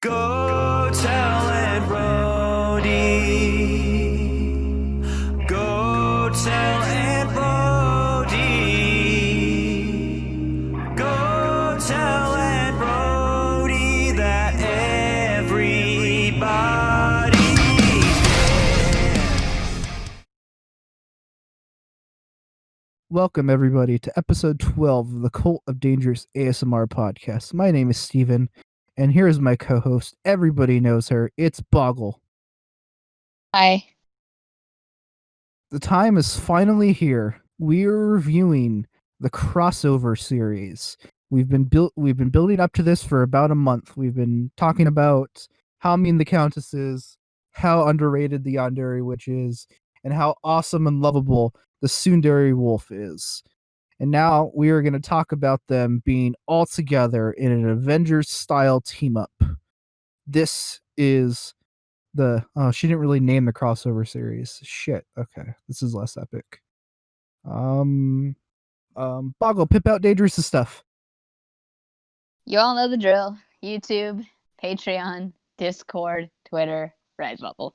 Go tell Aunt Rhody. Go tell Aunt Rhody. Go tell Aunt Rhody that everybody's dead. Welcome, everybody, to episode 12 of the Cult of Dangerous ASMR podcast. My name is Stephen, and here is my co host. Everybody knows her. It's Boggle. Hi. The time is finally here. We're reviewing the crossover series. We've been building up to this for about a month. We've been talking about how mean the Countess is, how underrated the Yandere witch is, and how awesome and lovable the Tsundere wolf is. And now we are going to talk about them being all together in an Avengers style team up. This is the she didn't really name the crossover series. Shit. Okay. This is less epic. Boggle, pip out dangerous stuff. You all know the drill. YouTube, Patreon, Discord, Twitter, Redbubble.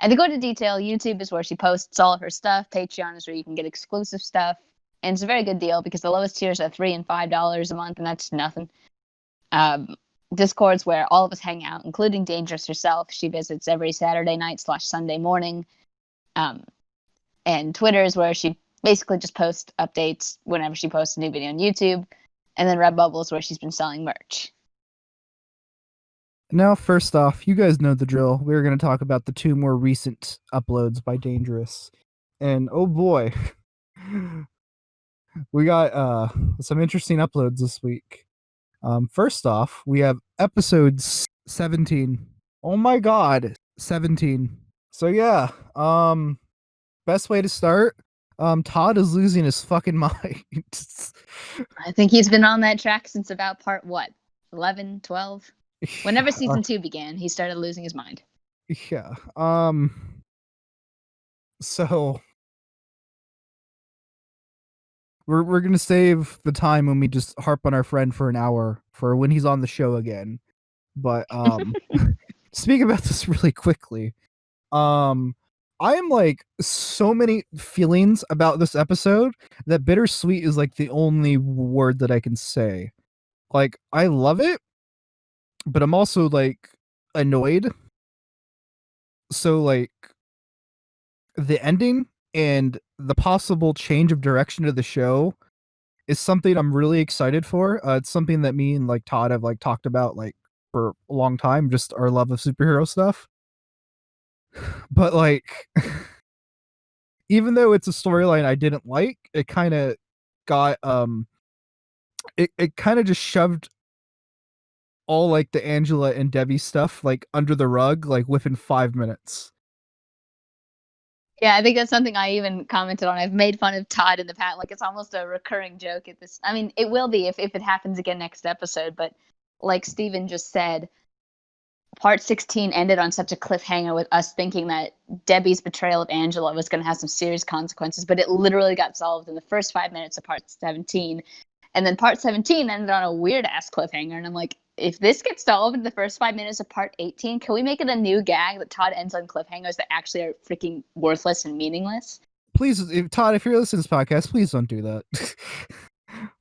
And to go into detail, YouTube is where she posts all of her stuff. Patreon is where you can get exclusive stuff. And it's a very good deal because the lowest tiers are $3 and $5 a month, and that's nothing. Discord's where all of us hang out, including Dangerous herself. She visits every Saturday night / Sunday morning. And Twitter is where she basically just posts updates whenever she posts a new video on YouTube. And then Redbubble is where she's been selling merch. Now, first off, you guys know the drill. We're going to talk about the two more recent uploads by Dangerous. And oh boy, we got some interesting uploads this week. First off, we have episode 17. Oh my god, 17. So yeah, best way to start, Todd is losing his fucking mind. I think he's been on that track since about part, 11, 12? Whenever season 2 began, he started losing his mind. Yeah. So we're gonna save the time when we just harp on our friend for an hour for when he's on the show again. But speak about this really quickly. I am like so many feelings about this episode that bittersweet is like the only word that I can say. Like, I love it, but I'm also like annoyed. So like the ending and the possible change of direction of the show is something I'm really excited for. It's something that me and like Todd have like talked about like for a long time, just our love of superhero stuff. But like even though it's a storyline I didn't like, it kind of got it kind of just shoved all like the Angela and Debbie stuff like under the rug like within 5 minutes. Yeah, I think that's something I even commented on. I've made fun of Todd in the past. Like, it's almost a recurring joke at this. I mean, it will be if it happens again next episode. But like Stephen just said, part 16 ended on such a cliffhanger with us thinking that Debbie's betrayal of Angela was going to have some serious consequences. But it literally got solved in the first 5 minutes of part 17. And then part 17 ended on a weird-ass cliffhanger. And I'm like, if this gets solved in the first 5 minutes of part 18, can we make it a new gag that Todd ends on cliffhangers that actually are freaking worthless and meaningless? Please, Todd, if you're listening to this podcast, please don't do that.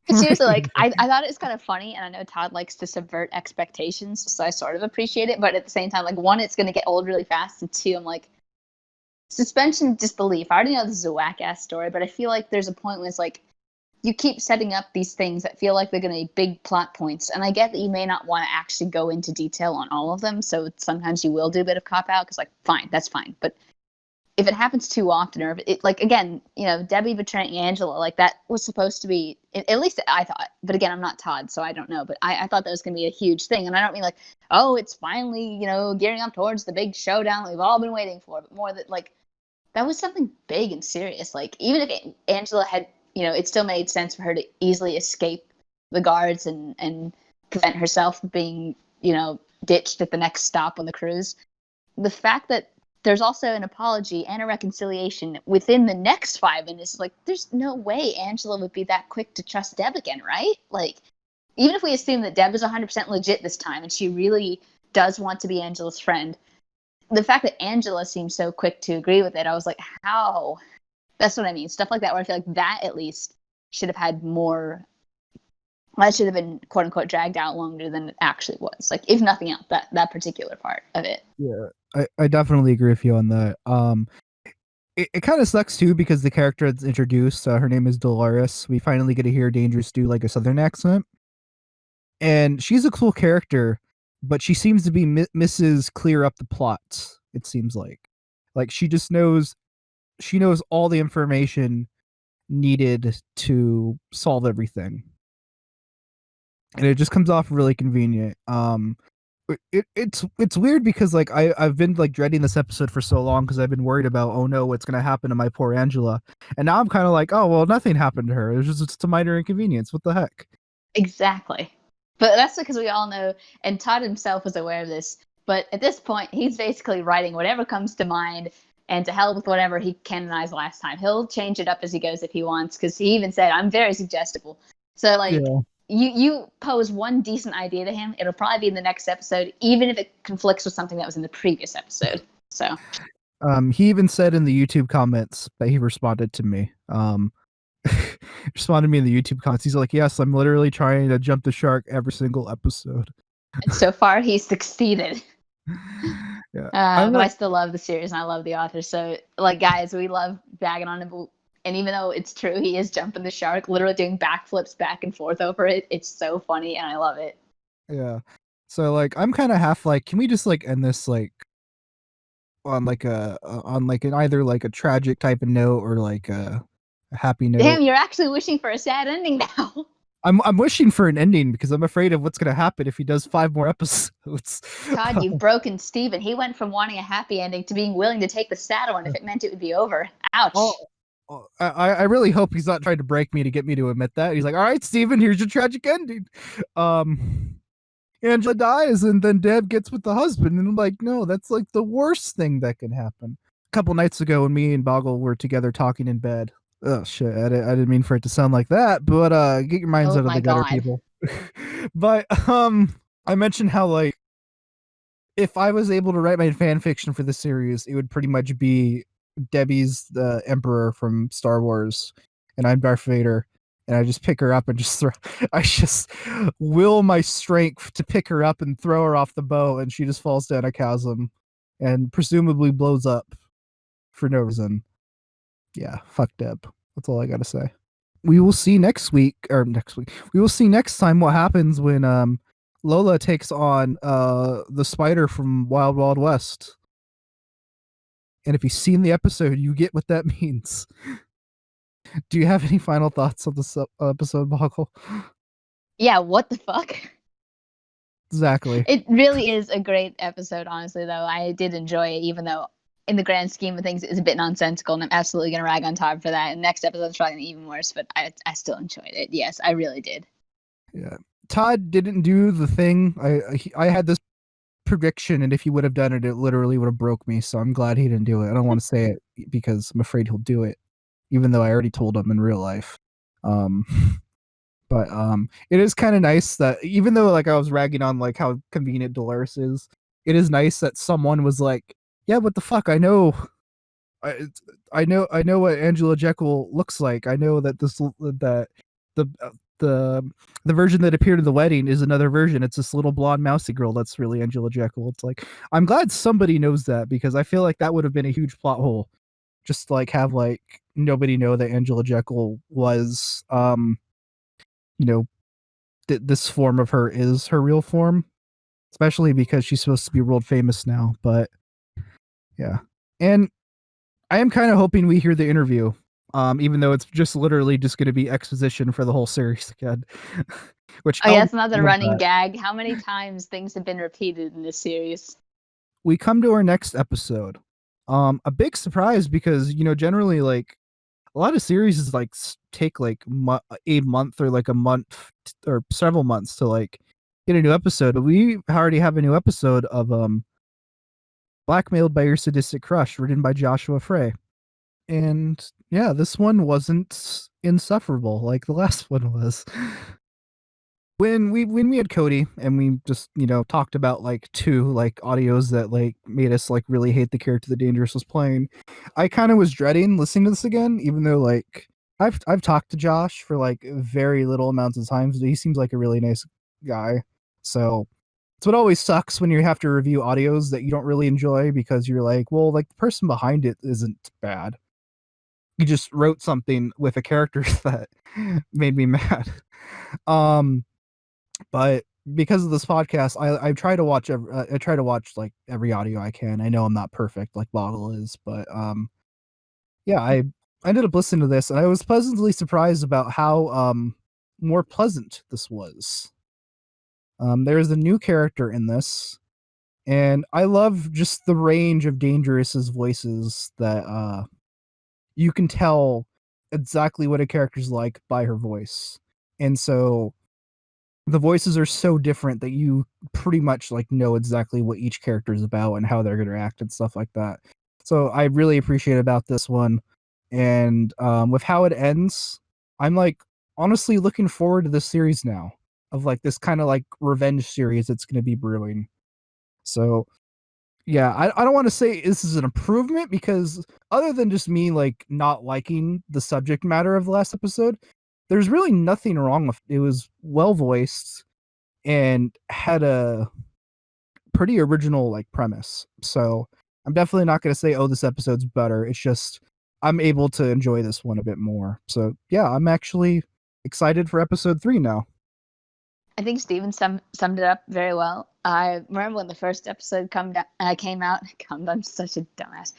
Seriously, like, I thought it was kind of funny, and I know Todd likes to subvert expectations, so I sort of appreciate it, but at the same time, like, one, it's going to get old really fast, and two, I'm like, suspension of disbelief. I already know this is a whack-ass story, but I feel like there's a point when it's like, you keep setting up these things that feel like they're going to be big plot points. And I get that you may not want to actually go into detail on all of them. So sometimes you will do a bit of cop out because, like, fine, that's fine. But if it happens too often, or if it, like, again, you know, Debbie betraying Angela, like, that was supposed to be, at least I thought, but again, I'm not Todd, so I don't know. But I thought that was going to be a huge thing. And I don't mean like, oh, it's finally, you know, gearing up towards the big showdown that we've all been waiting for, but more that, like, that was something big and serious. Like, even if Angela had, you know, it still made sense for her to easily escape the guards and prevent herself from being, you know, ditched at the next stop on the cruise. The fact that there's also an apology and a reconciliation within the next 5 minutes, like, there's no way Angela would be that quick to trust Deb again, right? Like, even if we assume that Deb is 100% legit this time and she really does want to be Angela's friend. The fact that Angela seemed so quick to agree with it, I was like, how? That's what I mean. Stuff like that, where I feel like that at least should have had more. That should have been quote unquote dragged out longer than it actually was. Like, if nothing else, that particular part of it. Yeah, I definitely agree with you on that. It kind of sucks too because the character that's introduced, her name is Dolores. We finally get to hear Dangerous do like a southern accent, and she's a cool character, but she seems to be misses clear up the plots. It seems like she just knows all the information needed to solve everything, and it just comes off really convenient. It's weird because like I've been like dreading this episode for so long because I've been worried about, oh no, what's gonna happen to my poor Angela, and now I'm kind of like, oh well, nothing happened to her. It's just a minor inconvenience. What the heck? Exactly. But that's because we all know, and Todd himself was aware of this, but at this point, he's basically writing whatever comes to mind, and to hell with whatever he canonized last time. He'll change it up as he goes if he wants, because he even said, I'm very suggestible. So, like, Yeah. you pose one decent idea to him, it'll probably be in the next episode, even if it conflicts with something that was in the previous episode. So, He even said in the YouTube comments that he responded to me. Responded to me in the YouTube comments. He's like, yes, I'm literally trying to jump the shark every single episode. and so far, he's succeeded. Yeah. But I still love the series and I love the author. So, like, guys, we love bagging on him. And even though it's true, he is jumping the shark, literally doing backflips back and forth over it. It's so funny and I love it. Yeah. So like I'm kind of half like, can we just like end this like on like an either like a tragic type of note or like a happy note? Damn, you're actually wishing for a sad ending now. I'm wishing for an ending because I'm afraid of what's gonna happen if he does 5 more episodes. Todd, you've broken Stephen. He went from wanting a happy ending to being willing to take the sad one if it meant it would be over. Ouch. I really hope he's not trying to break me to get me to admit that. He's like, all right, Steven, here's your tragic ending. Angela dies and then Deb gets with the husband. And I'm like, no, that's like the worst thing that can happen. A couple nights ago when me and Boggle were together talking in bed. Oh shit, I didn't mean for it to sound like that, but get your minds out of the gutter, people. But I mentioned how like if I was able to write my fan fiction for the series, it would pretty much be Debbie's the Emperor from Star Wars, and I'm Darth Vader, and I just pick her up and just I just will my strength to pick her up and throw her off the boat, and she just falls down a chasm, and presumably blows up for no reason. Yeah, fuck Deb. That's all I gotta say. We will see next week. We will see next time what happens when Lola takes on the spider from Wild Wild West. And if you've seen the episode, you get what that means. Do you have any final thoughts on this episode, Boggle? Yeah, what the fuck? Exactly. It really is a great episode, honestly, though. I did enjoy it, even though in the grand scheme of things, it's a bit nonsensical, and I'm absolutely going to rag on Todd for that. And next episode's probably going to be even worse, but I still enjoyed it. Yes, I really did. Yeah. Todd didn't do the thing. I had this prediction, and if he would have done it, it literally would have broke me, so I'm glad he didn't do it. I don't want to say it because I'm afraid he'll do it, even though I already told him in real life. But it is kind of nice that even though like I was ragging on like how convenient Dolores is, it is nice that someone was like, yeah, what the fuck? I know what Angela Jekyll looks like. I know that the version that appeared at the wedding is another version. It's this little blonde mousy girl that's really Angela Jekyll. It's like, I'm glad somebody knows that, because I feel like that would have been a huge plot hole. Just like have like nobody know that Angela Jekyll was this form of her is her real form, especially because she's supposed to be world famous now. But yeah, and I am kind of hoping we hear the interview, even though it's just literally just going to be exposition for the whole series again. Which that's another running gag. How many times things have been repeated in this series? We come to our next episode. A big surprise because generally like a lot of series is like take like a month or like a month or several months to like get a new episode, but we already have a new episode of Blackmailed by Your Sadistic Crush, written by Joshua Frey. And yeah, this one wasn't insufferable like the last one was. when we had Cody and we just talked about like two like audios that like made us like really hate the character that Dangerous was playing, I kind of was dreading listening to this again, even though like I've talked to Josh for like very little amounts of times, but he seems like a really nice guy. So it's what always sucks when you have to review audios that you don't really enjoy because you're like, well, like the person behind it isn't bad. You just wrote something with a character that made me mad. But because of this podcast, I try to watch I try to watch like every audio I can. I know I'm not perfect like Boggle is, but yeah, I ended up listening to this and I was pleasantly surprised about how more pleasant this was. There is a new character in this, and I love just the range of Dangerous's voices that you can tell exactly what a character's like by her voice. And so the voices are so different that you pretty much like know exactly what each character is about and how they're going to act and stuff like that. So I really appreciate about this one. And with how it ends, I'm like honestly looking forward to this series now, of like this kind of like revenge series that's going to be brewing. So yeah, I don't want to say this is an improvement because other than just me like not liking the subject matter of the last episode, there's really nothing wrong with it. It was well voiced and had a pretty original like premise. So I'm definitely not going to say, oh, this episode's better. It's just I'm able to enjoy this one a bit more. So yeah, I'm actually excited for episode 3 now. I think Stephen summed it up very well. I remember when the first episode came out. I'm such a dumbass.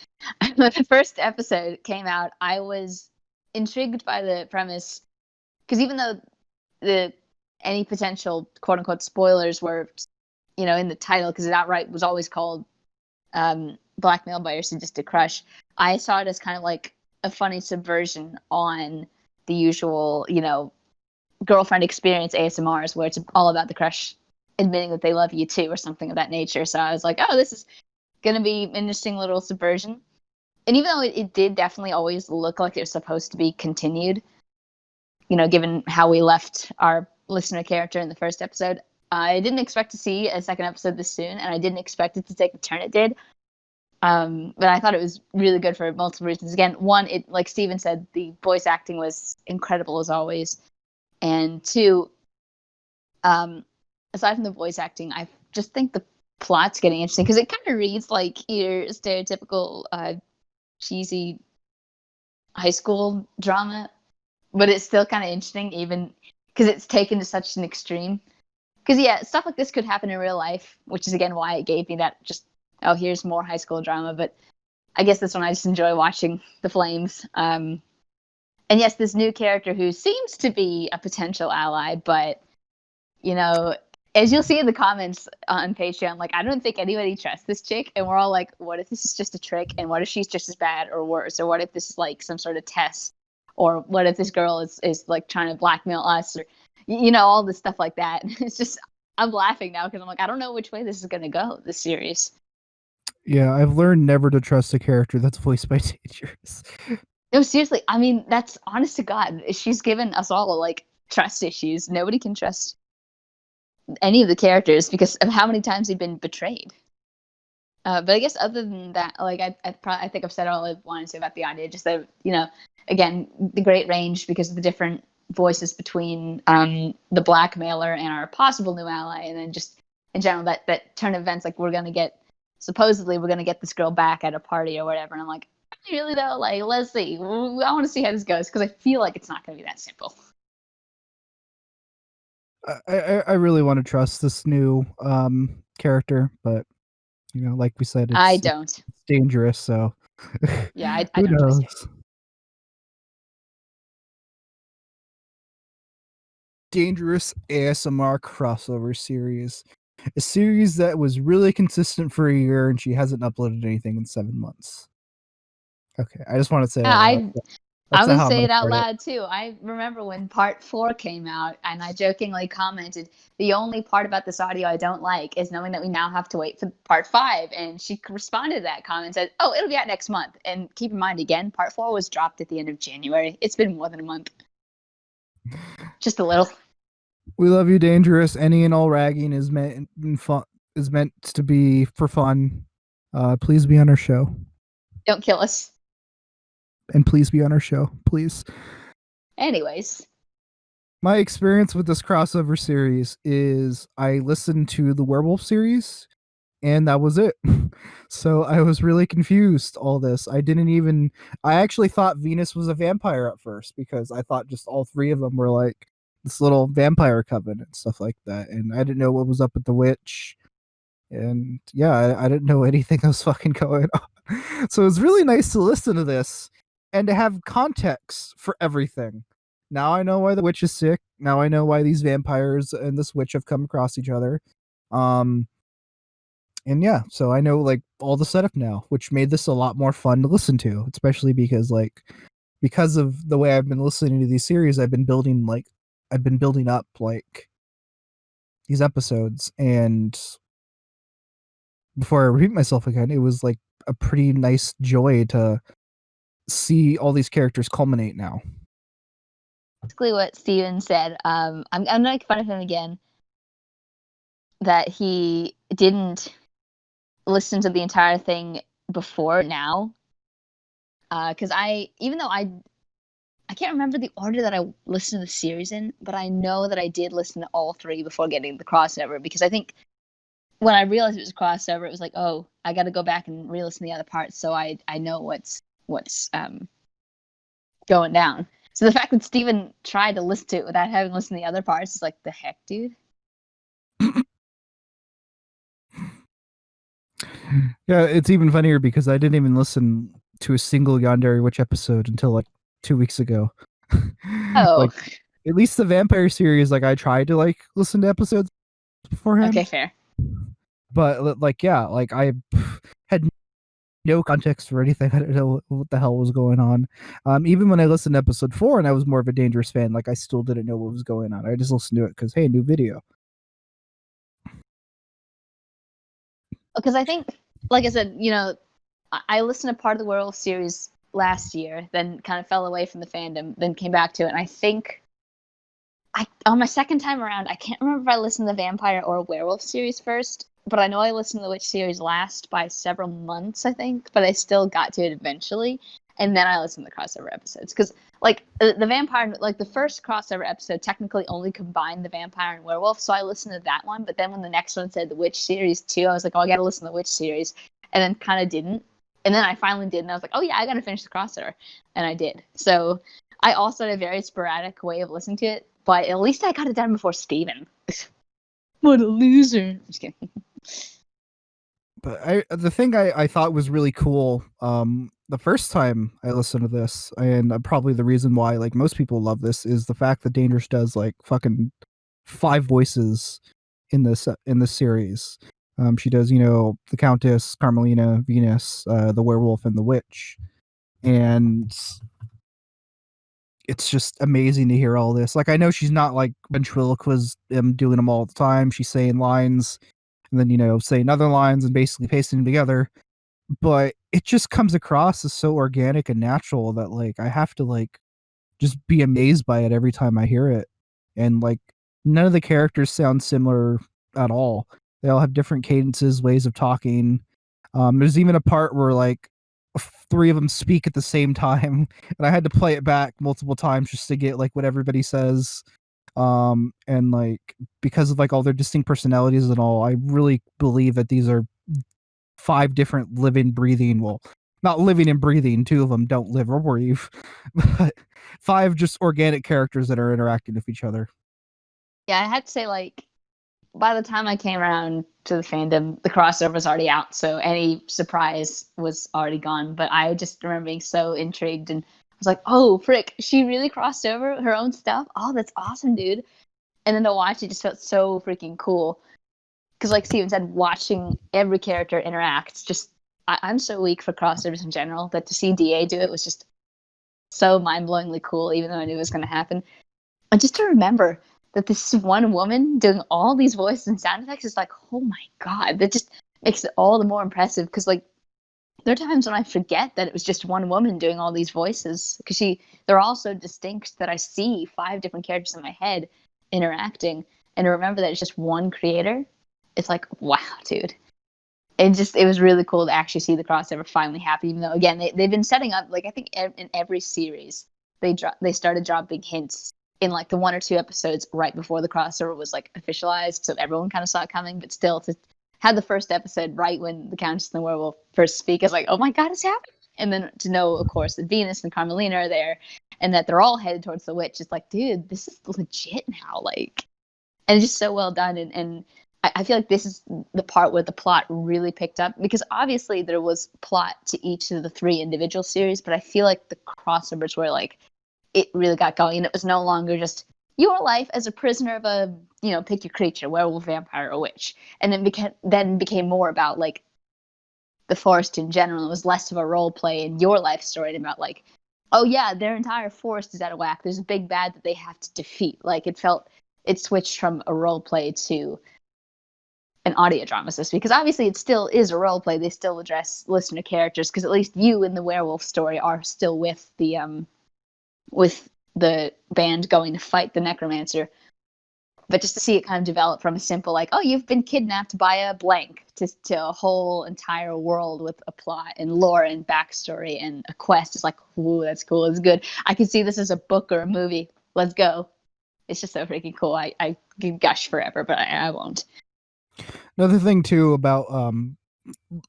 When the first episode came out, I was intrigued by the premise because even though any potential quote unquote spoilers were, in the title, because it outright was always called Blackmail by Your Sadistic Crush, I saw it as kind of like a funny subversion on the usual, girlfriend experience ASMRs where it's all about the crush admitting that they love you too or something of that nature. So I was like, oh, this is gonna be an interesting little subversion. And even though it did definitely always look like it was supposed to be continued, given how we left our listener character in the first episode, I didn't expect to see a second episode this soon, and I didn't expect it to take the turn it did. But I thought it was really good for multiple reasons. Again, one, it, like Steven said, the voice acting was incredible as always. And two, aside from the voice acting, I just think the plot's getting interesting because it kind of reads like your stereotypical cheesy high school drama, but it's still kind of interesting even because it's taken to such an extreme. Because yeah, stuff like this could happen in real life, which is again why it gave me that just, oh, here's more high school drama. But I guess this one I just enjoy watching the flames. And yes, this new character who seems to be a potential ally, but, as you'll see in the comments on Patreon, like, I don't think anybody trusts this chick. And we're all like, what if this is just a trick? And what if she's just as bad or worse? Or what if this is like some sort of test? Or what if this girl is like trying to blackmail us? Or, all this stuff like that. It's just, I'm laughing now because I'm like, I don't know which way this is going to go, this series. Yeah, I've learned never to trust a character that's voiced by Dangerous. No, seriously. I mean, that's honest to God. She's given us all like trust issues. Nobody can trust any of the characters because of how many times they've been betrayed. But I guess other than that, like I think I've said all I wanted to say about the idea. Just that again, the great range because of the different voices between the blackmailer and our possible new ally, and then just in general that turn of events. Like supposedly we're gonna get this girl back at a party or whatever, and I'm like, really though, like, let's see. I want to see how this goes because I feel like it's not going to be that simple. I really want to trust this new character, but like we said, I don't. It's dangerous. So yeah, I who don't knows? trust her. Dangerous ASMR crossover series, a series that was really consistent for a year, and she hasn't uploaded anything in 7 months. Okay, I just want to say Yeah, I would say it out start loud too. I remember when part 4 came out, and I jokingly commented, "The only part about this audio I don't like is knowing that we now have to wait for part 5." And she responded to that comment and said, "Oh, it'll be out next month." And keep in mind, again, part 4 was dropped at the end of January. It's been more than a month. Just a little. We love you, Dangerous. Any and all ragging is meant is meant to be for fun. Please be on our show. Don't kill us. And please be on our show. Please. Anyways. My experience with this crossover series is I listened to the werewolf series and that was it. So I was really confused all this. I actually thought Venus was a vampire at first because I thought just all three of them were like this little vampire coven and stuff like that. And I didn't know what was up with the witch. And yeah, I didn't know anything that was fucking going on. So it was really nice to listen to this and to have context for everything. Now I know why the witch is sick. Now I know why these vampires and this witch have come across each other. And yeah, so I know like all the setup now, which made this a lot more fun to listen to, especially because of the way I've been listening to these series, I've been building up like these episodes, and before I repeat myself again, it was like a pretty nice joy to see all these characters culminate now. Basically what Stephen said. I'm gonna make fun of him again. That he didn't listen to the entire thing before now. Because even though I can't remember the order that I listened to the series in, but I know that I did listen to all three before getting the crossover, because I think when I realized it was a crossover, it was like, oh, I got to go back and re-listen to the other parts so I know what's going down. So the fact that Steven tried to listen to it without having listened to the other parts is like, the heck, dude? Yeah, it's even funnier because I didn't even listen to a single Yandere Witch episode until like 2 weeks ago. Oh. Like, at least the vampire series, like I tried to like listen to episodes beforehand. Okay, fair. But like, yeah, like I had no context for anything. I don't know what the hell was going on. Even when I listened to episode 4 and I was more of a Dangerous fan, like I still didn't know what was going on. I just listened to it because, hey, new video. Because I think, like I said, I listened to part of the werewolf series last year, then kind of fell away from the fandom, then came back to it. And I think on my second time around, I can't remember if I listened to the vampire or werewolf series first, but I know I listened to the witch series last by several months, I think, but I still got to it eventually. And then I listened to the crossover episodes. Because, like, the vampire, like, the first crossover episode technically only combined the vampire and werewolf, so I listened to that one. But then when the next one said the witch series too, I was like, oh, I gotta listen to the witch series. And then kind of didn't. And then I finally did, and I was like, oh, yeah, I gotta finish the crossover. And I did. So I also had a very sporadic way of listening to it, but at least I got it done before Steven. What a loser. I'm just kidding. But the thing I thought was really cool, the first time I listened to this, and probably the reason why like most people love this, is the fact that Dangerous does like fucking 5 voices in this series. She does, the Countess, Carmelina, Venus, the werewolf, and the witch, and it's just amazing to hear all this. Like, I know she's not like ventriloquist doing them all the time. She's saying lines and then saying other lines and basically pasting them together, but it just comes across as so organic and natural that like I have to like just be amazed by it every time I hear it. And like none of the characters sound similar at all. They all have different cadences, ways of talking. There's even a part where like 3 of them speak at the same time, and I had to play it back multiple times just to get like what everybody says. And like because of like all their distinct personalities and all, I really believe that these are 5 different living, breathing, well, not living and breathing, 2 of them don't live or breathe, but 5 just organic characters that are interacting with each other. Yeah, I had to say, like, by the time I came around to the fandom, the crossover was already out, so any surprise was already gone. But I just remember being so intrigued, and I was like, oh, frick, she really crossed over her own stuff? Oh, that's awesome, dude. And then to watch it just felt so freaking cool. Because like Steven said, watching every character interact, just, I'm so weak for crossovers in general, that to see DA do it was just so mind-blowingly cool, even though I knew it was going to happen. And just to remember that this one woman doing all these voices and sound effects is like, oh my god, that just makes it all the more impressive. Because like there are times when I forget that it was just one woman doing all these voices, because they're all so distinct that I see 5 different characters in my head, interacting, and to remember that it's just one creator, it's like, wow, dude. It was really cool to actually see the crossover finally happen. Even though, again, they've been setting up, like, I think in every series they started dropping hints in like the 1 or 2 episodes right before the crossover was like officialized, so everyone kind of saw it coming. But still, to have the first episode right when the Countess and the Werewolf first speak is like, oh my god, it's happening. And then to know, of course, that Venus and Carmelina are there, and that they're all headed towards the witch, it's like, dude, this is legit now. Like, and it's just so well done. And I feel like this is the part where the plot really picked up, because obviously there was plot to each of the 3 individual series, but I feel like the crossovers were like, it really got going, and it was no longer just your life as a prisoner of a, pick your creature, werewolf, vampire, or witch, and then became more about like the forest in general. It was less of a role play in your life story and about like, oh yeah, their entire forest is out of whack. There's a big bad that they have to defeat. Like, it switched from a role play to an audio drama, so to speak, because obviously it still is a role play. They still address listener characters, because at least you in the werewolf story are still with the band going to fight the necromancer. But just to see it kind of develop from a simple, like, oh, you've been kidnapped by a blank, to a whole entire world with a plot and lore and backstory and a quest, is like, ooh, that's cool. It's good. I can see this as a book or a movie. Let's go. It's just so freaking cool. I could gush forever, but I won't. Another thing too about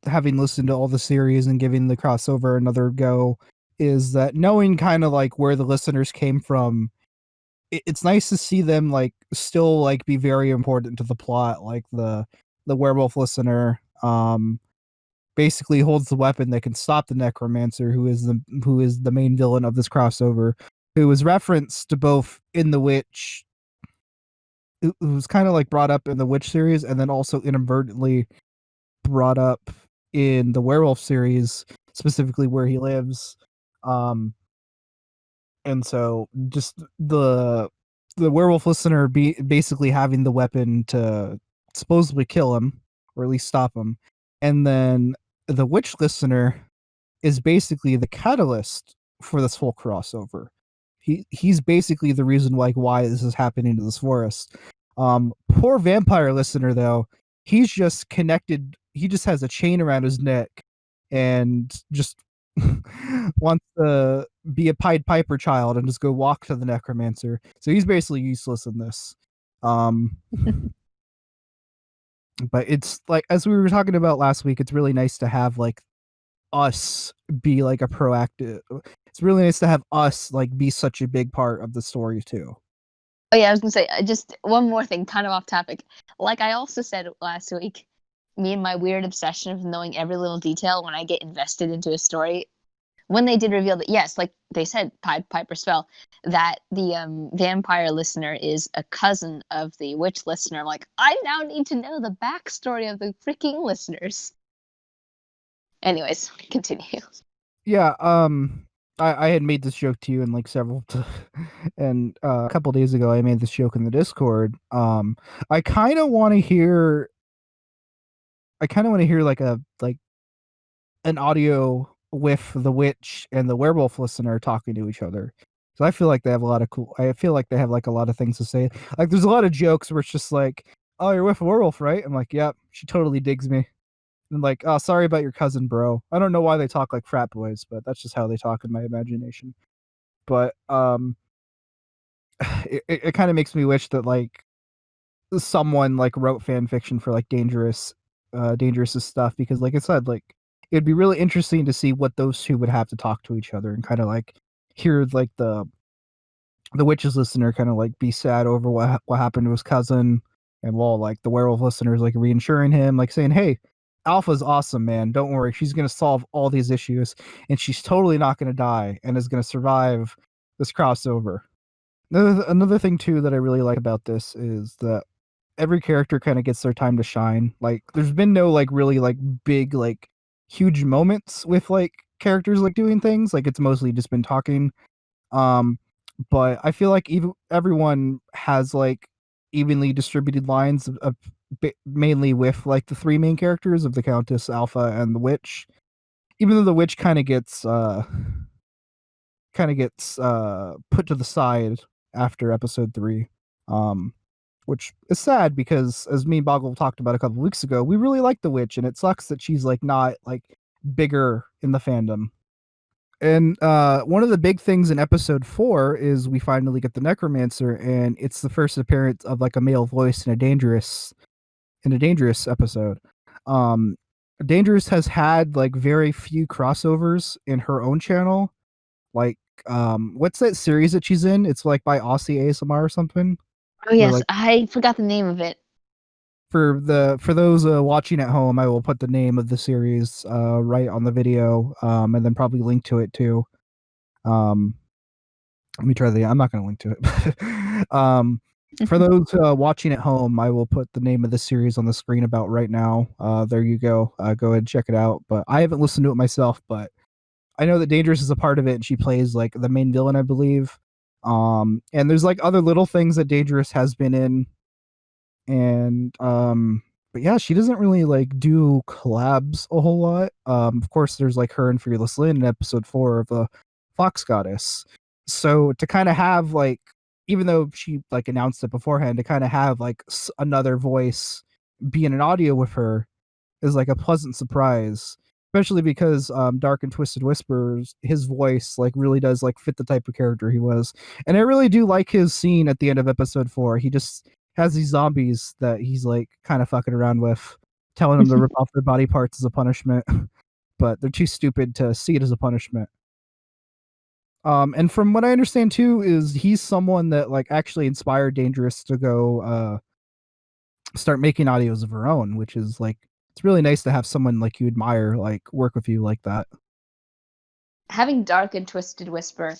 having listened to all the series and giving the crossover another go is that knowing kind of like where the listeners came from, it's nice to see them like still like be very important to the plot. Like the werewolf listener basically holds the weapon that can stop the necromancer, who is the main villain of this crossover, who was referenced to both in the witch, it was kind of like brought up in the witch series, and then also inadvertently brought up in the werewolf series, specifically where he lives. And so just the werewolf listener basically having the weapon to supposedly kill him, or at least stop him, and then the witch listener is basically the catalyst for this whole crossover. He's basically the reason like why this is happening to this forest. Poor vampire listener though, he's just connected. He just has a chain around his neck and just wants to be a Pied Piper child and just go walk to the necromancer. So he's basically useless in this. But it's like, as we were talking about last week, it's really nice to have like us be like a proactive. It's really nice to have us like be such a big part of the story too. Oh yeah, I was gonna say, just one more thing, kind of off topic. Like I also said last week, me and my weird obsession of knowing every little detail when I get invested into a story. When they did reveal that, yes, like they said, Pied Piper spell, that the vampire listener is a cousin of the witch listener, I'm like, I now need to know the backstory of the freaking listeners. Anyways, continue. Yeah, I had made this joke to you in like several and a couple days ago I made this joke in the Discord. I kind of want to hear like an audio with the witch and the werewolf listener talking to each other. So I feel like they have I feel like they have like a lot of things to say. Like there's a lot of jokes where it's just like, "Oh, you're with a werewolf, right?" I'm like, "Yep, she totally digs me." And like, "Oh, sorry about your cousin, bro." I don't know why they talk like frat boys, but that's just how they talk in my imagination. But it kind of makes me wish that like someone like wrote fan fiction for like Dangerous's stuff, because like I said, like it'd be really interesting to see what those two would have to talk to each other and kind of like hear like the witch's listener kind of like be sad over what happened to his cousin, and while like the werewolf listener is like reassuring him, like saying, "Hey, Alpha's awesome, man. Don't worry. She's going to solve all these issues, and she's totally not going to die and is going to survive this crossover." Another thing too that I really like about this is that every character kind of gets their time to shine. Like there's been no like really like big like huge moments with like characters like doing things. Like it's mostly just been talking. But I feel like even everyone has like evenly distributed lines mainly with like the 3 main characters of the Countess, Alpha, and the Witch. Even though the Witch kind of gets put to the side after episode 3. which is sad because, as me and Boggle talked about a couple weeks ago, we really like the witch, and it sucks that she's like not like bigger in the fandom. And one of the big things in episode 4 is we finally get the necromancer, and it's the first appearance of like a male voice in a dangerous episode. Dangerous has had like very few crossovers in her own channel. Like what's that series that she's in? It's like by Aussie ASMR or something. Oh yes, like- I forgot the name of it. For those watching at home, I will put the name of the series right on the video, and then probably link to it too. Let me try I'm not going to link to it. For those watching at home, I will put the name of the series on the screen about right now. There you go. Go ahead and check it out. But I haven't listened to it myself, but I know that Dangerous is a part of it, and she plays like the main villain, I believe. And there's like other little things that Dangerous has been in. And but yeah, she doesn't really like do collabs a whole lot. Of course there's like her and Fearless Lynn in episode 4 of the Fox Goddess. So to kind of have like, even though she like announced it beforehand, to kind of have like another voice be in an audio with her is like a pleasant surprise, especially because Dark and Twisted Whispers, his voice like really does like fit the type of character he was. And I really do like his scene at the end of episode 4. He just has these zombies that he's like kind of fucking around with, telling them to rip off their body parts as a punishment, but they're too stupid to see it as a punishment. And from what I understand too, is he's someone that like actually inspired Dangerous to go start making audios of her own, which is like, it's really nice to have someone like you admire like work with you like that. Having Dark and Twisted Whisper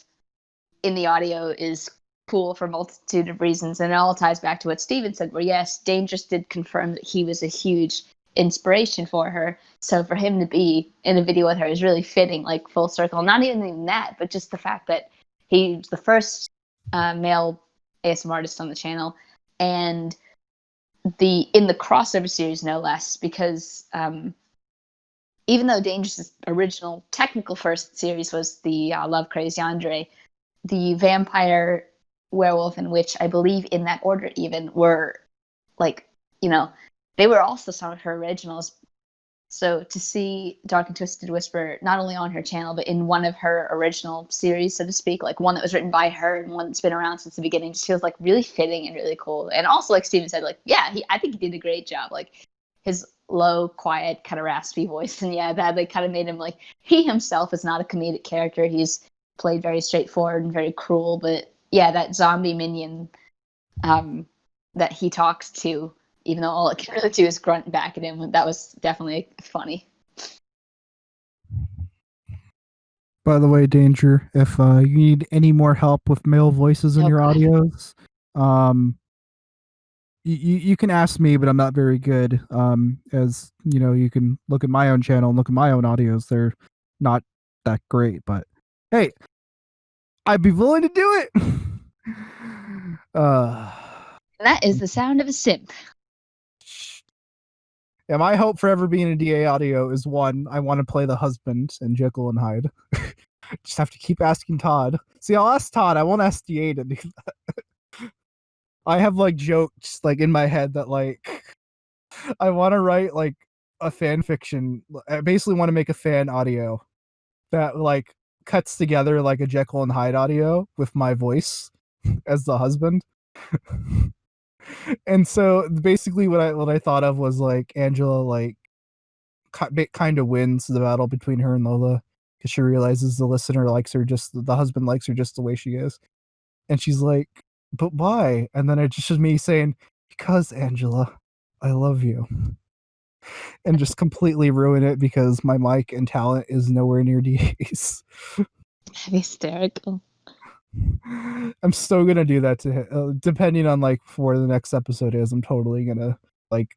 in the audio is cool for a multitude of reasons, and it all ties back to what Stephen said, where yes, Dangerous did confirm that he was a huge inspiration for her, so for him to be in a video with her is really fitting, like full circle. Not even that, but just the fact that he's the first male ASMR artist on the channel, and in the crossover series no less, because even though Dangerous's original technical first series was the Love Craze Yandere, the vampire, werewolf, and witch, I believe in that order even, were like, they were also some of her originals. So to see Dark and Twisted Whisper not only on her channel, but in one of her original series, so to speak, like one that was written by her and one that's been around since the beginning, just feels like really fitting and really cool. And also, like Steven said, like, yeah, I think he did a great job. Like his low, quiet, kind of raspy voice. And yeah, that like kind of made him like, he himself is not a comedic character. He's played very straightforward and very cruel, but yeah, that zombie minion that he talks to, even though all it can really do is grunt back at him, that was definitely funny. By the way, Danger, if you need any more help with male voices in your audios, you can ask me, but I'm not very good. As you know, you can look at my own channel and look at my own audios. They're not that great, but hey, I'd be willing to do it. That is the sound of a simp. Yeah, my hope for ever being a DA audio is one, I want to play the husband in Jekyll and Hyde. Just have to keep asking Todd. See, I'll ask Todd. I won't ask DA to do that. I have like jokes like in my head that like I want to write like a fan fiction. I basically want to make a fan audio that like cuts together like a Jekyll and Hyde audio with my voice as the husband. And so basically what I thought of was like Angela like kind of wins the battle between her and Lola because she realizes the listener likes her, just the husband likes her just the way she is, and she's like, but why? And then it's just me saying, because Angela, I love you, and just completely ruin it because my mic and talent is nowhere near DA's. Hysterical. I'm still gonna do that to him, depending on like where the next episode is. I'm totally gonna like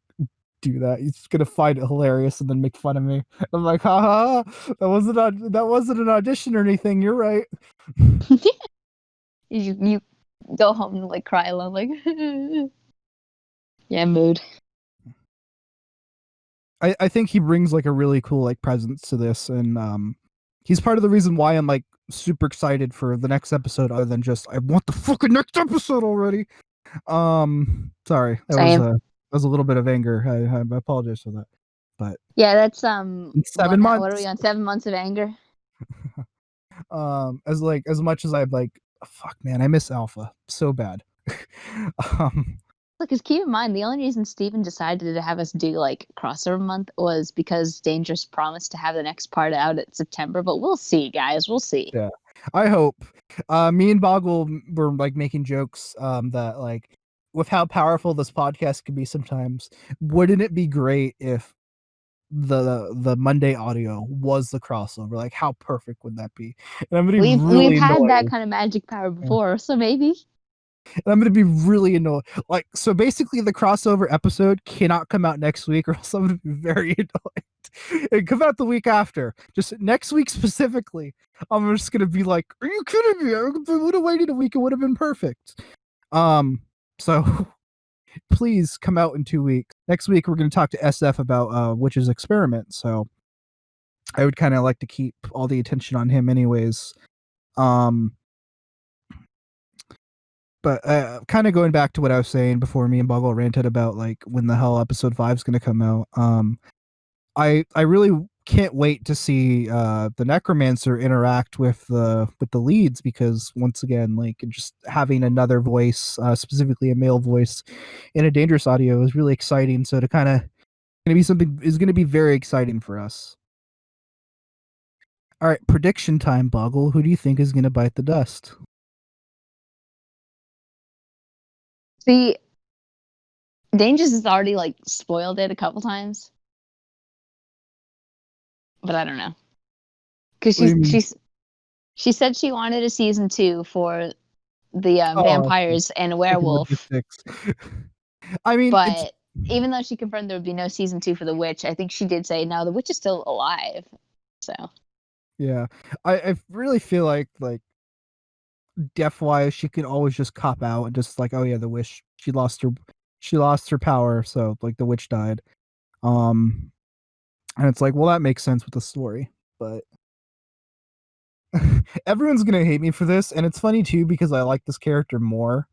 do that. He's gonna find it hilarious and then make fun of me. I'm like, haha, that wasn't an audition or anything. You're right. you go home and like cry alone, like yeah, mood. I think he brings like a really cool like presence to this, and he's part of the reason why I'm like super excited for the next episode, other than just I want the fucking next episode already. Sorry, Same. that was a little bit of anger. I apologize for that. But Yeah, that's in what 7 now? What are months, we on? 7 months of anger. as much as I like, fuck, man, I miss Alpha so bad. um, Look, because keep in mind, the only reason Stephen decided to have us do like crossover month was because Dangerous promised to have the next part out at September. But we'll see, guys. We'll see. Yeah. I hope. Me and Boggle were like making jokes that like with how powerful this podcast can be sometimes, wouldn't it be great if the Monday audio was the crossover? Like how perfect would that be? And I'm gonna be We've really had that annoyed. kind of magic power Yeah. before, so maybe. And I'm gonna be really annoyed. Like so basically the crossover episode cannot come out next week or else I'm gonna be very annoyed. It come out the week after. Just next week specifically. I'm just gonna be like, are you kidding me? I would have waited a week, it would have been perfect. So please come out in 2 weeks. Next week we're gonna talk to SF about Witch's Experiment. So I would kind of like to keep all the attention on him anyways. But kind of going back to what I was saying before me and Boggle ranted about like when the hell episode 5 is going to come out. I really can't wait to see the necromancer interact with the leads, because once again, like just having another voice, specifically a male voice in a Dangerous audio is really exciting. So to kind of going to be very exciting for us. All right, prediction time, Boggle. Who do you think is going to bite the dust? See, Dangerous has already like spoiled it a couple times, but I don't know, because What do you mean? she said she wanted a season 2 for the Oh, vampires and freaking werewolf, logistics. I mean, it's but even though she confirmed there would be no season 2 for the witch, I think she did say no, the witch is still alive. So yeah. I really feel like death wise she could always just cop out and just like, oh yeah, the witch, she lost her power, so like the witch died. And it's like, well, that makes sense with the story, but everyone's gonna hate me for this, and it's funny too because I like this character more.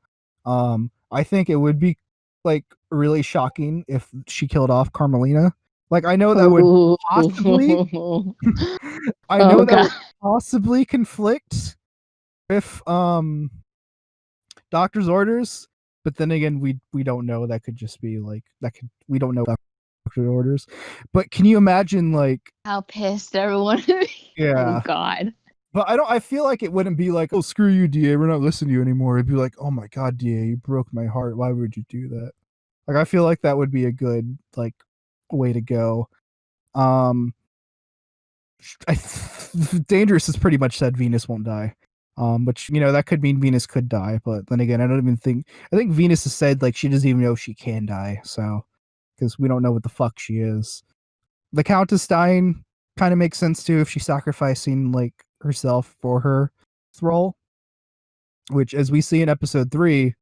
I think it would be like really shocking if she killed off Carmelina. Like I know that would possibly I know Oh that god. would possibly conflict with doctor's orders, but then again, we don't know. That could just be like we don't know doctor's orders. But can you imagine like, How pissed everyone would be. Oh yeah. god. But I feel like it wouldn't be like, oh, screw you, DA, we're not listening to you anymore. It'd be like, oh my god, DA, you broke my heart. Why would you do that? Like I feel like that would be a good like way to go. Dangerous has pretty much said Venus won't die. Which, you know, that could mean Venus could die, but then again, I think Venus has said like she doesn't even know if she can die, so because we don't know what the fuck she is. The Countess dying kind of makes sense too if she's sacrificing like herself for her thrall, which as we see in episode 3,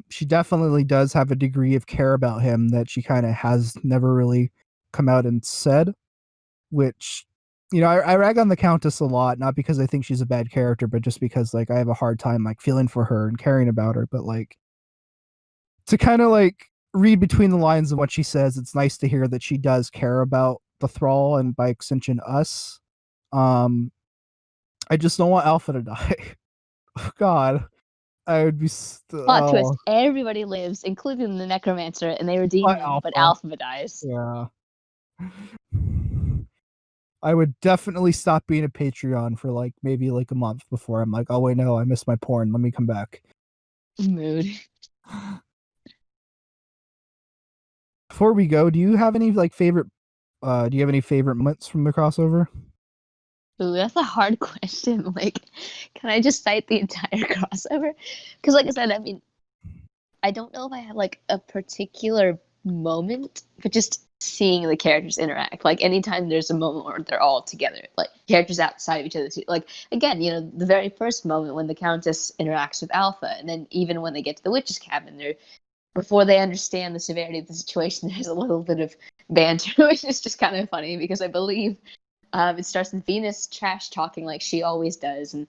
she definitely does have a degree of care about him that she kind of has never really come out and said, which, you know, I rag on the Countess a lot, not because I think she's a bad character, but just because like I have a hard time like feeling for her and caring about her. But like to kind of like read between the lines of what she says, it's nice to hear that she does care about the thrall and by extension us. I just don't want Alpha to die. Oh, God, I would be Plot twist: everybody lives, including the necromancer, and they redeem him, but Alpha dies. Yeah. I would definitely stop being a Patreon for like maybe like a month before I'm like, oh wait, no, I missed my porn. Let me come back. Mood. Before we go, do you have any like favorite moments from the crossover? Ooh, that's a hard question. Like, can I just cite the entire crossover? Because, like I said, I mean, I don't know if I have like a particular moment, but just seeing the characters interact. Like, anytime there's a moment where they're all together, like characters outside of each other. Like, again, you know, the very first moment when the Countess interacts with Alpha, and then even when they get to the witch's cabin, they're before they understand the severity of the situation, there's a little bit of banter, which is just kind of funny because I believe it starts with Venus trash talking like she always does, and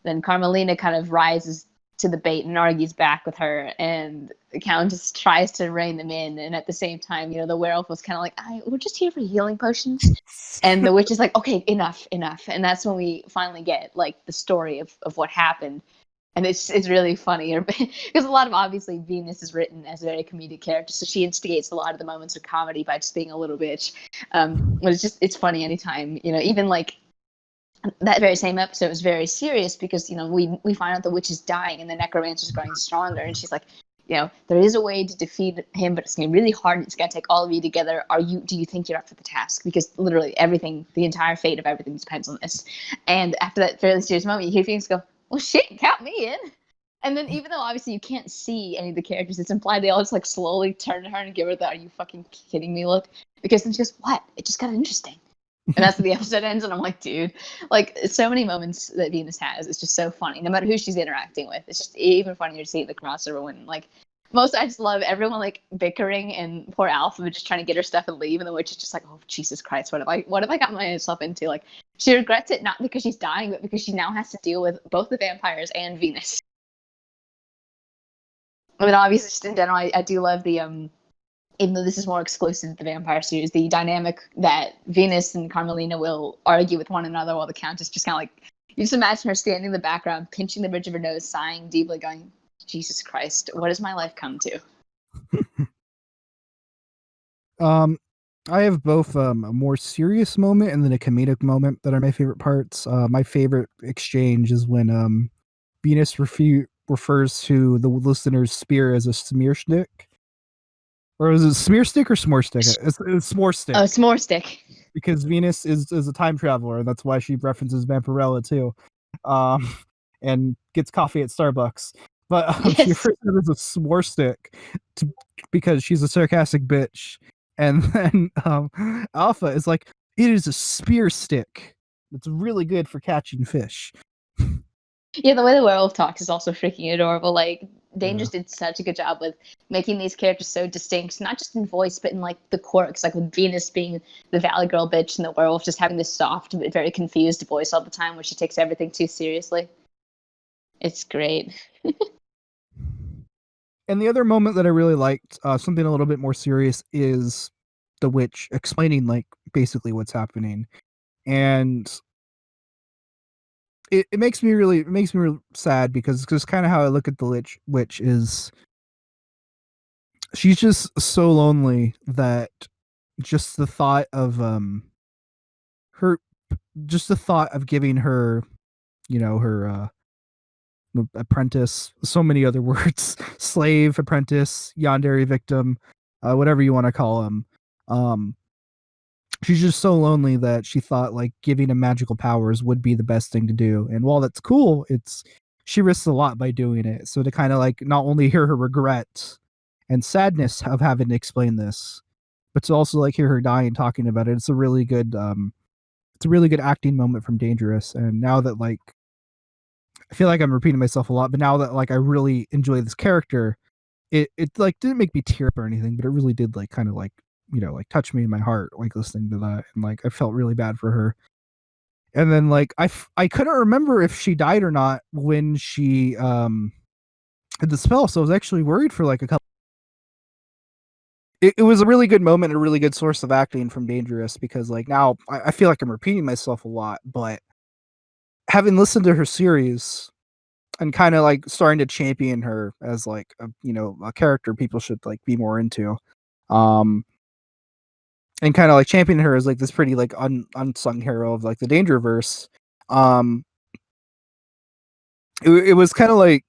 then Carmelina kind of rises to the bait and argues back with her, and the Countess tries to rein them in, and at the same time, you know, the werewolf was kind of like, we're just here for healing potions. And the witch is like, okay, enough. And that's when we finally get like the story of what happened. And it's really funny because a lot of, obviously, Venus is written as a very comedic character, so she instigates a lot of the moments of comedy by just being a little bitch. But it's funny anytime, you know, even like that very same episode was very serious because, you know, we find out the witch is dying and the necromancer is growing stronger, and she's like, you know, there is a way to defeat him, but it's gonna be really hard. And it's gonna take all of you together. Do you think you're up for the task? Because literally everything, the entire fate of everything depends on this. And after that fairly serious moment, you hear Phoenix go, well, shit, count me in. And then even though obviously you can't see any of the characters, it's implied they all just like slowly turn to her and give her the "are you fucking kidding me" look. Because then she goes, what? It just got interesting. And that's when the episode ends, and I'm like, dude, like, so many moments that Venus has, it's just so funny. No matter who she's interacting with, it's just even funnier to see the crossover when, like, I just love everyone, like, bickering and poor Alpha just trying to get her stuff and leave, and the witch is just like, oh, Jesus Christ, what have I got myself into? Like, she regrets it not because she's dying, but because she now has to deal with both the vampires and Venus. I mean, obviously, just in general, I do love the, even though this is more exclusive to the vampire series, the dynamic that Venus and Carmelina will argue with one another while the Countess just kind of like, you just imagine her standing in the background, pinching the bridge of her nose, sighing deeply, going, Jesus Christ, what has my life come to? I have both a more serious moment and then a comedic moment that are my favorite parts. My favorite exchange is when Venus refers to the listener's spear as a smear stick. Or is it smear stick or s'more stick? It's s'more stick. Oh, s'more stick. Because Venus is a time traveler, and that's why she references Vampirella too. And gets coffee at Starbucks. But she refers to it as a s'more stick because she's a sarcastic bitch. And then Alpha is like, it is a spear stick. It's really good for catching fish. Yeah, the way the werewolf talks is also freaking adorable. Like, Dangerous did such a good job with making these characters so distinct, not just in voice, but in, like, the quirks. Like, with Venus being the Valley Girl bitch and the werewolf just having this soft but very confused voice all the time where she takes everything too seriously. It's great. And the other moment that I really liked, something a little bit more serious, is the witch explaining, like, basically what's happening. And it makes me really sad because kind of how I look at the witch is she's just so lonely that just the thought of giving her, you know, her apprentice, so many other words, slave, apprentice, Yandere victim, whatever you want to call him, she's just so lonely that she thought like giving him magical powers would be the best thing to do. And while that's cool, she risks a lot by doing it. So to kind of like not only hear her regret and sadness of having to explain this, but to also like hear her die and talking about it, it's a really good acting moment from Dangerous. And now that, like, I feel like I'm repeating myself a lot, but now that like I really enjoy this character, it like didn't make me tear up or anything, but it really did like kind of like, you know, like touch me in my heart, like listening to that, and like I felt really bad for her. And then like I couldn't remember if she died or not when she did the spell, so I was actually worried for like a couple. It was a really good moment, a really good source of acting from Dangerous, because like now I feel like I'm repeating myself a lot, but having listened to her series and kind of like starting to champion her as like a character people should like be more into, and kind of like championing her as like this pretty like unsung hero of like the Dangerverse. It was kind of like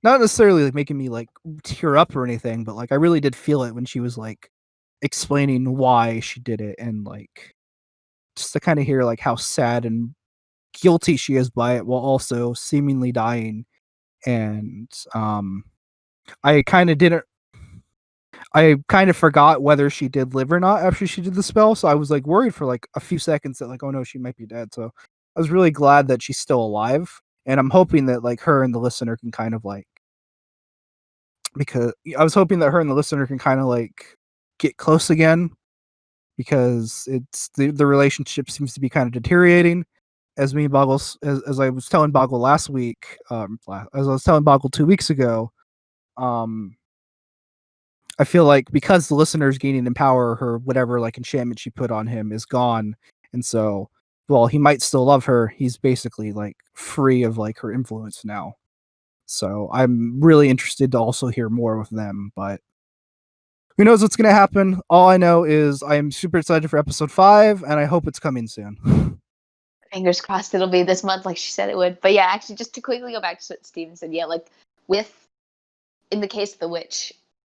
not necessarily like making me like tear up or anything, but like I really did feel it when she was like explaining why she did it, and like just to kind of hear like how sad and guilty she is by it while also seemingly dying. And I kind of forgot whether she did live or not after she did the spell, so I was like worried for like a few seconds that like, oh no, she might be dead. So I was really glad that she's still alive, and I'm hoping that like her and the listener can kind of like, because I was hoping that her and the listener can kind of like get close again, because it's the relationship seems to be kind of deteriorating. as me and Boggle, as I was telling Boggle last week, as I was telling Boggle 2 weeks ago, I feel like because the listener's gaining in power, her whatever like enchantment she put on him is gone, and so while he might still love her, he's basically like free of like her influence now. So I'm really interested to also hear more with them, but who knows what's gonna happen? All I know is I am super excited for episode 5, and I hope it's coming soon. Fingers crossed it'll be this month, like she said it would. But yeah, actually, just to quickly go back to what Steven said, yeah, like in the case of the witch,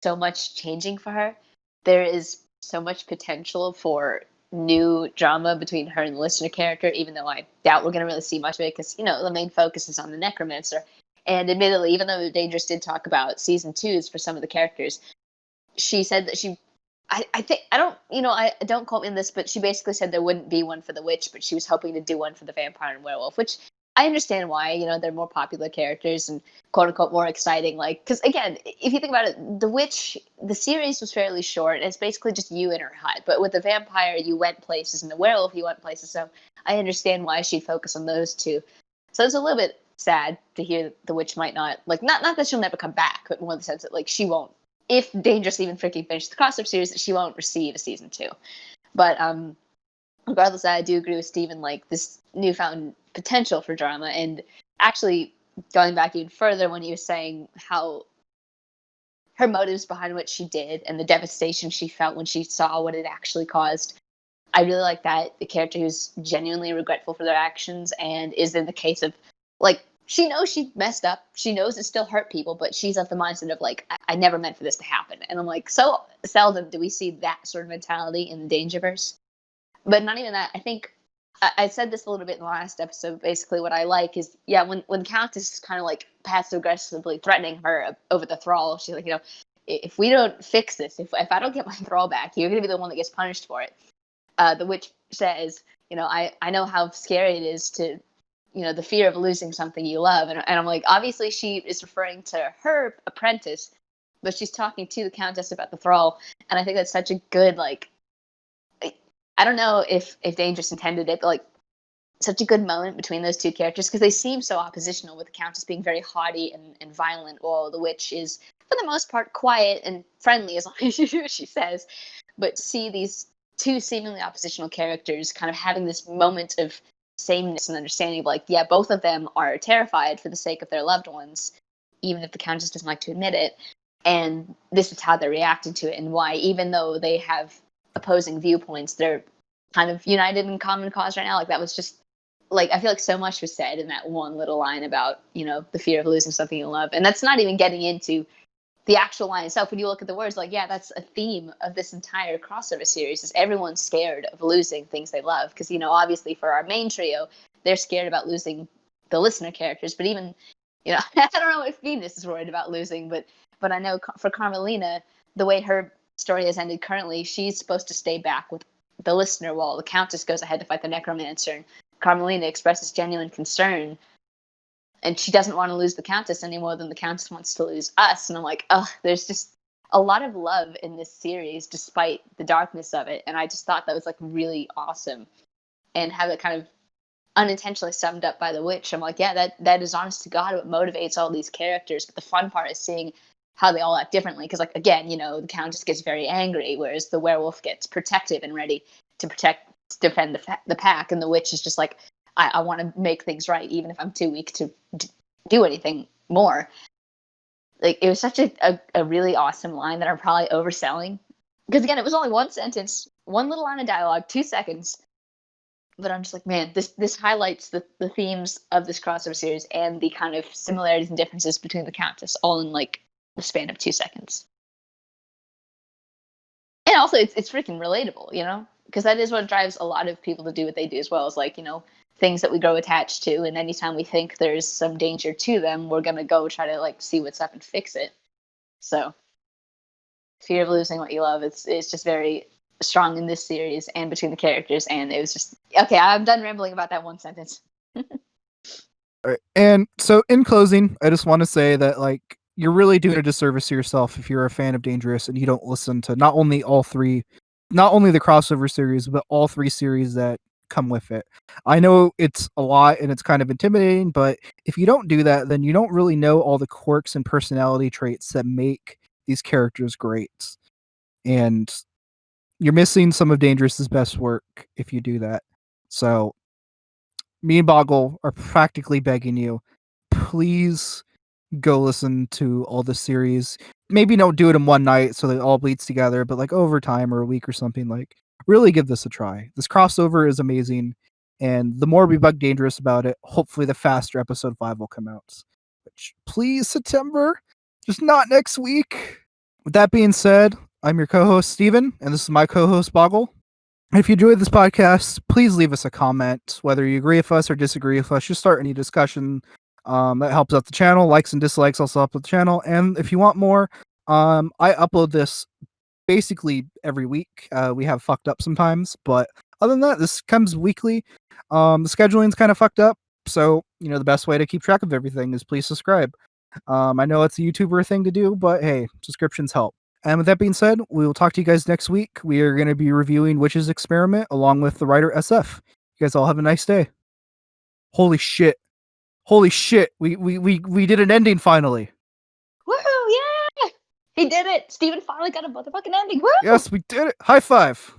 so much changing for her. There is so much potential for new drama between her and the listener character, even though I doubt we're going to really see much of it because, the main focus is on the necromancer. And admittedly, even though Dangerous did talk about season 2s for some of the characters, she said that I don't quote me on this, but she basically said there wouldn't be one for the witch, but she was hoping to do one for the vampire and werewolf, which I understand why. They're more popular characters and quote unquote more exciting. Like, because again, if you think about it, the witch, the series was fairly short. It's basically just you in her hut. But with the vampire, you went places, and the werewolf, you went places. So I understand why she'd focus on those two. So it's a little bit sad to hear that the witch might not, like, not that she'll never come back, but more in the sense that, like, she won't, if Dangerous even freaking finished the crossover series, that she won't receive a season 2. But regardless, I do agree with Steven, like, this newfound potential for drama. And actually, going back even further, when he was saying how her motives behind what she did and the devastation she felt when she saw what it actually caused, I really like that. The character who's genuinely regretful for their actions and is in the case of, like, she knows she messed up. She knows it still hurt people, but she's of the mindset of, like, I never meant for this to happen. And I'm like, so seldom do we see that sort of mentality in the Dangerverse. But not even that. I think I said this a little bit in the last episode. Basically, what I like is, yeah, when Countess is kind of like passive aggressively threatening her over the thrall, she's like, if we don't fix this, if I don't get my thrall back, you're going to be the one that gets punished for it. The witch says, I know how scary it is to, the fear of losing something you love. And I'm like, obviously she is referring to her apprentice, but she's talking to the Countess about the thrall. And I think that's such a good, like, I don't know if Dangerous intended it, but, like, such a good moment between those two characters because they seem so oppositional, with the Countess being very haughty and violent, while the witch is, for the most part, quiet and friendly as long as you do what she says. But see these two seemingly oppositional characters kind of having this moment of sameness and understanding of, like, yeah, both of them are terrified for the sake of their loved ones, even if the Countess doesn't like to admit it. And this is how they're reacting to it, and why, even though they have opposing viewpoints, they're kind of united in common cause right now. Like, that was just, like, I feel like so much was said in that one little line about, the fear of losing something you love. And that's not even getting into the actual line itself. When you look at the words, like, yeah, that's a theme of this entire crossover series, is everyone's scared of losing things they love. Because, obviously for our main trio, they're scared about losing the listener characters. But even, I don't know if Venus is worried about losing, but I know for Carmelina, the way her story has ended currently, she's supposed to stay back with the listener while the Countess goes ahead to fight the necromancer. And Carmelina expresses genuine concern, and she doesn't want to lose the Countess any more than the Countess wants to lose us. And I'm like, there's just a lot of love in this series despite the darkness of it. And I just thought that was, like, really awesome, and have it kind of unintentionally summed up by the witch. I'm like, yeah, that is honest to God what motivates all these characters. But the fun part is seeing how they all act differently. Because, like, again, the Countess gets very angry, whereas the werewolf gets protective and ready to defend the pack. And the witch is just like, I want to make things right, even if I'm too weak to do anything more. Like, it was such a really awesome line that I'm probably overselling. Because, again, it was only one sentence, one little line of dialogue, 2 seconds. But I'm just like, man, this highlights the themes of this crossover series and the kind of similarities and differences between the Countess, all in, like, the span of 2 seconds. And also, it's freaking relatable, because that is what drives a lot of people to do what they do as well, is, like, things that we grow attached to, and anytime we think there's some danger to them, we're gonna go try to, like, see what's up and fix it. So fear of losing what you love, it's just very strong in this series and between the characters. And it was just, okay, I'm done rambling about that one sentence. All right. And so in closing, I just want to say that, like, you're really doing a disservice to yourself if you're a fan of Dangerous and you don't listen to not only the crossover series, but all 3 series that come with it. I know it's a lot and it's kind of intimidating, but if you don't do that, then you don't really know all the quirks and personality traits that make these characters great. And you're missing some of Dangerous's best work if you do that. So me and Boggle are practically begging you, please go listen to all the series. Maybe don't do it in one night so that it all bleeds together, but like over time or a week or something, like really give this a try. This crossover is amazing, and the more we bug Dangerous about it, hopefully the faster episode 5 will come out. Which, please, September, just not next week. With that being said, I'm your co-host Stephen, and this is my co-host Boggle. If you enjoyed this podcast, please leave us a comment, whether you agree with us or disagree with us. Just start any discussion. That helps out the channel. Likes and dislikes also help with the channel. And if you want more, I upload this basically every week. We have fucked up sometimes, but other than that, this comes weekly. The scheduling's kind of fucked up, so the best way to keep track of everything is please subscribe. I know it's a YouTuber thing to do, but hey, subscriptions help. And with that being said, we will talk to you guys next week. We are going to be reviewing Witch's Experiment along with the writer SF. You guys all have a nice day. Holy shit. We did an ending finally. Woohoo! Yeah! He did it! Steven finally got a motherfucking ending. Woo! Yes, we did it. High five.